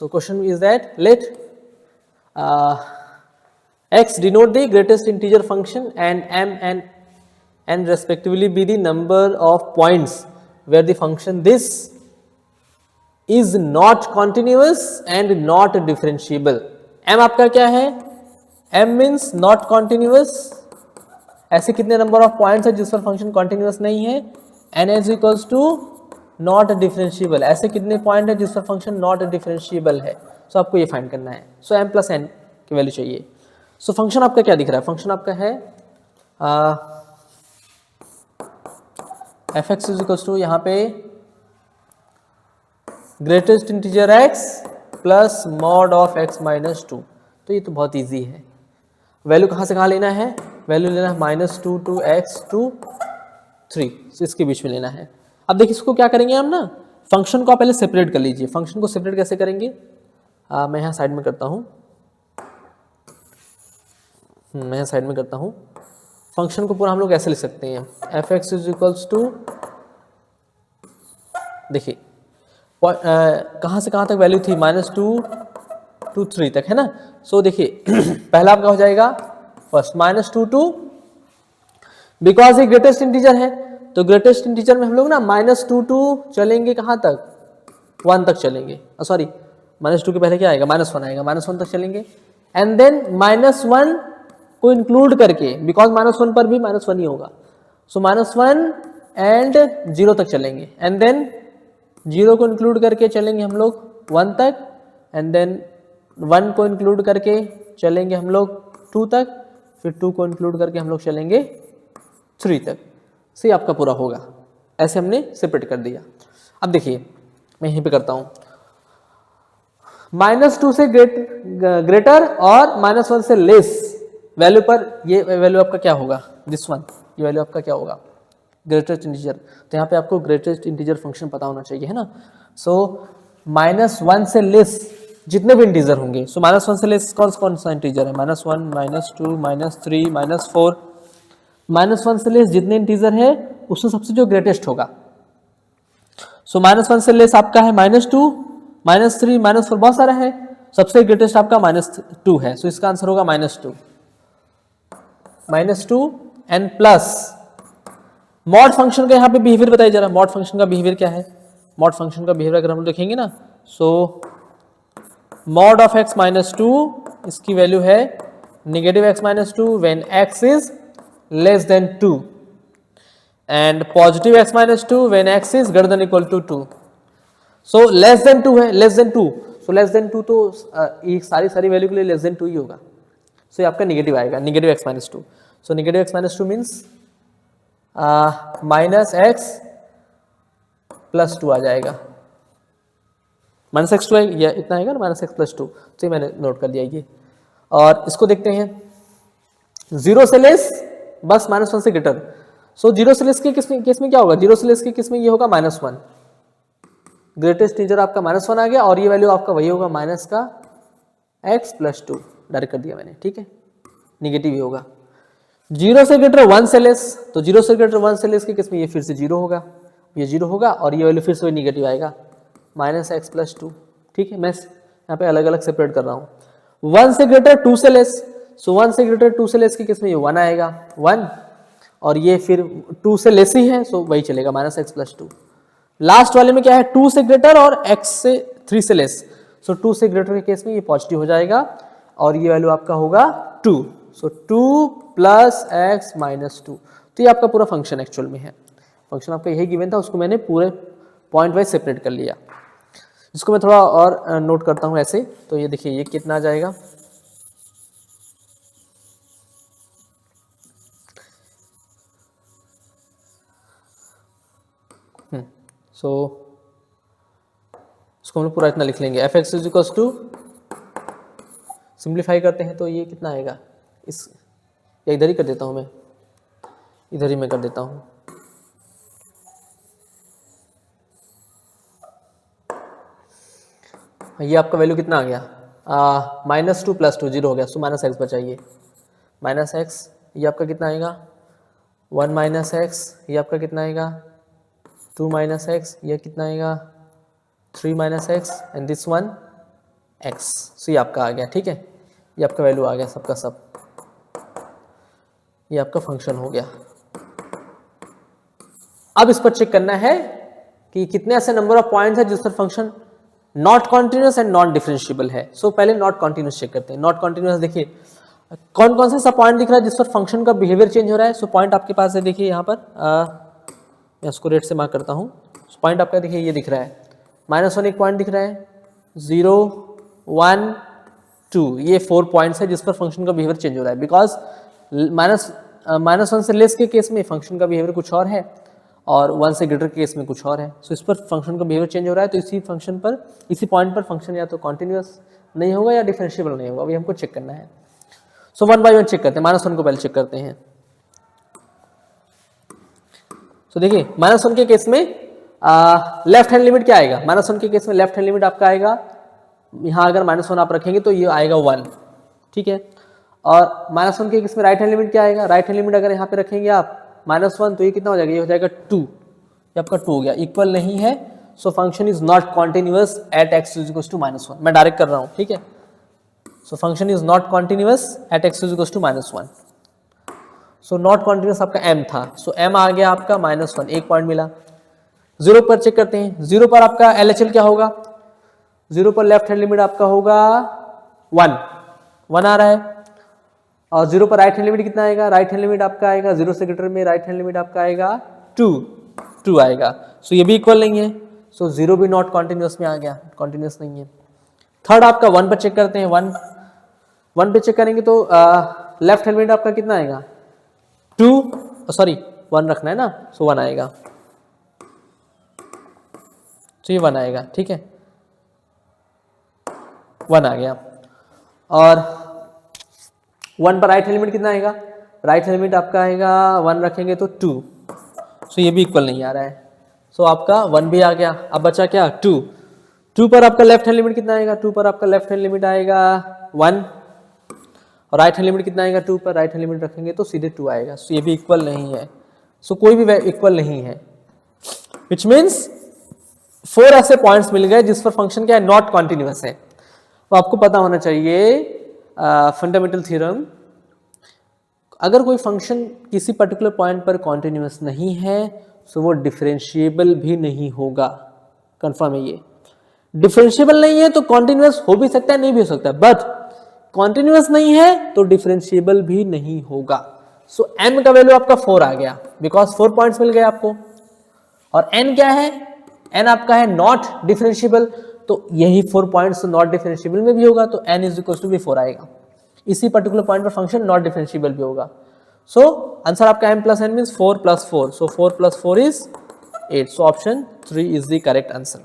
So question is that let x denote the greatest integer function and m and n respectively be the number of points where the function this is not continuous and not differentiable. m आपका क्या है? m means not continuous. ऐसे कितने number of points है जिस पर function continuous नहीं है? n is equals to not differentiable. ऐसे कितने पॉइंट है जिस पर फंक्शन नॉट डिफरेंशिएबल है? सो आपको ये फाइंड करना है. सो m प्लस n की वैल्यू चाहिए. सो फंक्शन आपका क्या दिख रहा है? फंक्शन आपका है F X is equals to यहाँ पे greatest integer x plus mod of x minus 2. तो ये तो बहुत ईजी है. वैल्यू कहाँ से कहाँ लेना है? वैल्यू लेना है -2 to x to 3. so इसके बीच में लेना है. अब देखिए इसको क्या करेंगे हम ना, फंक्शन को आप पहले सेपरेट कर लीजिए. फंक्शन को सेपरेट कैसे करेंगे? मैं यहाँ साइड में करता हूँ. फंक्शन को पूरा हम लोग ऐसे लिख सकते हैं. F X is equals to, देखिए कहाँ से कहाँ तक वैल्यू थी? -2 to 3 तक है ना. सो देखिए पहला आपका हो जाएगा फर्स्ट -2 to, बिकॉज ये ग्रेटेस्ट इंटीजर है तो ग्रेटेस्ट इंटीजर में हम लोग ना -2 to चलेंगे कहाँ तक? 1 तक चलेंगे. सॉरी -2 के पहले क्या आएगा? -1 आएगा. -1 तक चलेंगे एंड देन -1 को इंक्लूड करके, बिकॉज -1 पर भी -1 ही होगा. सो -1 एंड 0 तक चलेंगे एंड देन 0 को इंक्लूड करके चलेंगे हम लोग 1 तक एंड देन 1 को इंक्लूड करके चलेंगे हम लोग 2 तक, फिर 2 को इंक्लूड करके हम लोग चलेंगे 3 तक. सही आपका पूरा होगा. ऐसे हमने सेपरेट कर दिया. अब देखिए मैं यहीं पे करता हूं. -2 से ग्रेटर और -1 से लेस वैल्यू पर ये वैल्यू आपका क्या होगा? दिस वन, ये वैल्यू आपका क्या होगा? Greatest integer. तो यहाँ पे आपको ग्रेटेस्ट इंटीजर फंक्शन पता होना चाहिए, है ना. सो -1 से लेस जितने भी इंटीजर होंगे, सो -1 से लेस कौन सा इंटीजर है? -1, -2, -3, -4. -1 से लेस जितने इंटीजर है उसमें सबसे जो ग्रेटेस्ट होगा. सो -1 से लेस आपका है -2, -3, -4 बहुत सारा है. सबसे ग्रेटेस्ट आपका -2 है. सो इसका आंसर होगा -2 एंड प्लस मॉड फंक्शन का यहाँ पे बिहेवियर बताइए जरा. मॉड फंक्शन का बिहेवियर क्या है? मॉड फंक्शन का बिहेवियर अगर हम देखेंगे ना, सो मॉड ऑफ x -2 इसकी वैल्यू है -x -2 when x is less than 2 and positive x -2 when x is greater than equal to 2. So less than 2 है, less than 2. So less than 2 तो ये सारी वैल्यू के लिए लेस देन 2 ही होगा. सो ये आपका नेगेटिव आएगा, -x -2. सो -x -2 मीन्स -x + 2 आ जाएगा. -x 2 है, इतना आएगा ना, -x + 2. तो ये मैंने नोट कर दिया ये. और इसको देखते हैं 0 से लेस बस -1 से ग्रेटर. सो 0 से लेस के केस में क्या होगा? 0 से लेस के केस में ये होगा -1. ग्रेटेस्ट इंटीजर आपका -1 आ गया और ये वैल्यू आपका वही होगा -x + 2. डायरेक्ट कर दिया मैंने, ठीक है. निगेटिव ही होगा. 0 से ग्रेटर 1 से लेस, तो 0 से ग्रेटर 1 से लेस के केस में ये फिर से 0 होगा, ये 0 होगा और ये वैल्यू फिर से निगेटिव आएगा -x + 2. ठीक है, मैं यहाँ पे अलग अलग सेपरेट कर रहा हूँ. 1 से ग्रेटर 2 से लेस, सो 1 से ग्रेटर 2 से लेस के केस में ये 1 आएगा 1 और ये फिर 2 से लेस ही है, सो वही चलेगा -x + 2. लास्ट वाले में क्या है? 2 से ग्रेटर और x से 3 से लेस. सो 2 से ग्रेटर के केस में ये पॉजिटिव हो जाएगा और ये वैल्यू आपका होगा 2. सो 2 + x - 2. तो ये आपका पूरा फंक्शन एक्चुअल में है. फंक्शन आपका यही गिवन था, उसको मैंने पूरे पॉइंट वाइज सेपरेट कर लिया. इसको मैं थोड़ा और नोट करता हूँ ऐसे. तो ये देखिए ये कितना आ जाएगा? सो इसको हम लोग पूरा इतना लिख लेंगे. F X is equals to, simplify करते हैं तो ये कितना आएगा? इस या इधर ही कर देता हूँ मैं, इधर ही मैं कर देता हूँ. ये आपका वैल्यू कितना आ गया? -2 + 2 0 हो गया. सो -x बचाइए. -x ये आपका कितना आएगा? 1 - x. ये आपका कितना आएगा? 2 - x. ये कितना आएगा? 3 - x. And this one x। सो ये आपका आ गया, ठीक है, ये आपका वैल्यू आ गया सबका सब, ये आपका फंक्शन हो गया। अब इस पर चेक करना है कि कितने ऐसे नंबर ऑफ पॉइंट्स है जिस पर function not continuous and non differentiable है। सो पहले नॉट कॉन्टिन्यूस चेक करते हैं। नॉट कॉन्टिन्यूस देखिए कौन कौन सा ऐसा पॉइंट दिख रहा है जिस पर फंक्शन का बिहेवियर चेंज हो रहा है। सो पॉइंट आपके पास है, देखिए यहाँ पर मैं इसको रेड से मार्क करता हूँ। पॉइंट आपका देखिए ये दिख रहा है, -1 एक पॉइंट दिख रहा है, 0 1 2, ये 4 पॉइंट्स है जिस पर फंक्शन का बिहेवियर चेंज हो रहा है। बिकॉज -1 से लेस के केस में फंक्शन का बिहेवियर कुछ और है और 1 से ग्रेटर के केस में कुछ और है। सो इस पर फंक्शन का बिहेवियर चेंज हो रहा है, तो इसी फंक्शन पर, इसी पॉइंट पर फंक्शन या तो कॉन्टिन्यूस नहीं होगा या डिफरेंशिएबल नहीं होगा। अभी हमको चेक करना है। सो 1 बाय 1 चेक करते हैं। -1 को पहले चेक करते हैं। सो देखिए -1 के केस में लेफ्ट हैंड लिमिट क्या आएगा। -1 के केस में लेफ्ट हैंड लिमिट आपका आएगा, यहाँ अगर -1 आप रखेंगे तो ये आएगा 1, ठीक है। और -1 के केस में राइट हैंड लिमिट क्या आएगा। राइट हैंड लिमिट अगर यहाँ पे रखेंगे आप -1 तो ये कितना हो जाएगा, ये हो जाएगा 2, ये आपका 2 हो गया, इक्वल नहीं है। So function is not continuous at x equals to -1। मैं डायरेक्ट कर रहा हूँ, ठीक है। So function is not continuous at x equals to -1। So not continuous आपका m था, सो m आ गया आपका -1, एक पॉइंट मिला। 0 पर चेक करते हैं। 0 पर आपका LHL क्या होगा। 0 पर लेफ्ट हैंड लिमिट आपका होगा 1 आ रहा है। और 0 पर राइट हैंड लिमिट कितना आएगा। राइट हैंड लिमिट आपका आएगा 0 से ग्रेटर में, राइट हैंड लिमिट आपका आएगा 2 आएगा। सो ये भी इक्वल नहीं है, सो 0 भी नॉट कॉन्टिन्यूअस में आ गया, कॉन्टिन्यूअस नहीं है। थर्ड आपका 1 पर चेक करते हैं। 1 पे चेक करेंगे तो लेफ्ट हैंड लिमिट आपका कितना आएगा 2, सॉरी 1 रखना है ना, सो 1 आएगा, तो ये 1 आएगा, ठीक है, 1 आ गया। और 1 पर राइट हैंड लिमिट कितना आएगा। राइट हैंड लिमिट आपका आएगा 1 रखेंगे तो 2, सो ये भी इक्वल नहीं आ रहा है। सो आपका 1 भी आ गया। अब बचा क्या 2 पर आपका लेफ्ट हैंड लिमिट कितना आएगा। 2 पर आपका लेफ्ट हैंड लिमिट आएगा 1 और राइट हैंड लिमिट कितना आएगा। 2 पर राइट हैंड लिमिट रखेंगे तो सीधे 2 आएगा। सो ये भी इक्वल नहीं है। सो कोई भी इक्वल नहीं है, विच मीन्स 4 ऐसे पॉइंट्स मिल गए जिस पर फंक्शन क्या है, नॉट कॉन्टिन्यूअस है। तो आपको पता होना चाहिए फंडामेंटल थ्योरम, अगर कोई फंक्शन किसी पर्टिकुलर पॉइंट पर कॉन्टिन्यूअस नहीं है तो वो डिफरेंशिएबल भी नहीं होगा। कंफर्म है ये। डिफरेंशिएबल नहीं है तो कॉन्टिन्यूअस हो भी सकता है, नहीं भी हो सकता है, बट कॉन्टिन्यूअस नहीं है तो डिफरेंशिएबल भी नहीं होगा। सो m का वैल्यू आपका 4 आ गया, बिकॉज 4 पॉइंट्स मिल गए आपको। और n क्या है, n आपका है नॉट डिफरेंशिएबल, तो यही 4 पॉइंट्स नॉट डिफरेंशिएबल में भी होगा, तो n इज इक्वल टू भी 4 आएगा। इसी पर्टिकुलर पॉइंट पर फंक्शन नॉट डिफरेंशिएबल भी होगा। सो आंसर आपका m plus n means 4 plus 4, so 4 plus 4 is 8, so option 3 is the correct answer,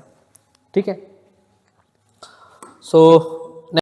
ठीक है। सो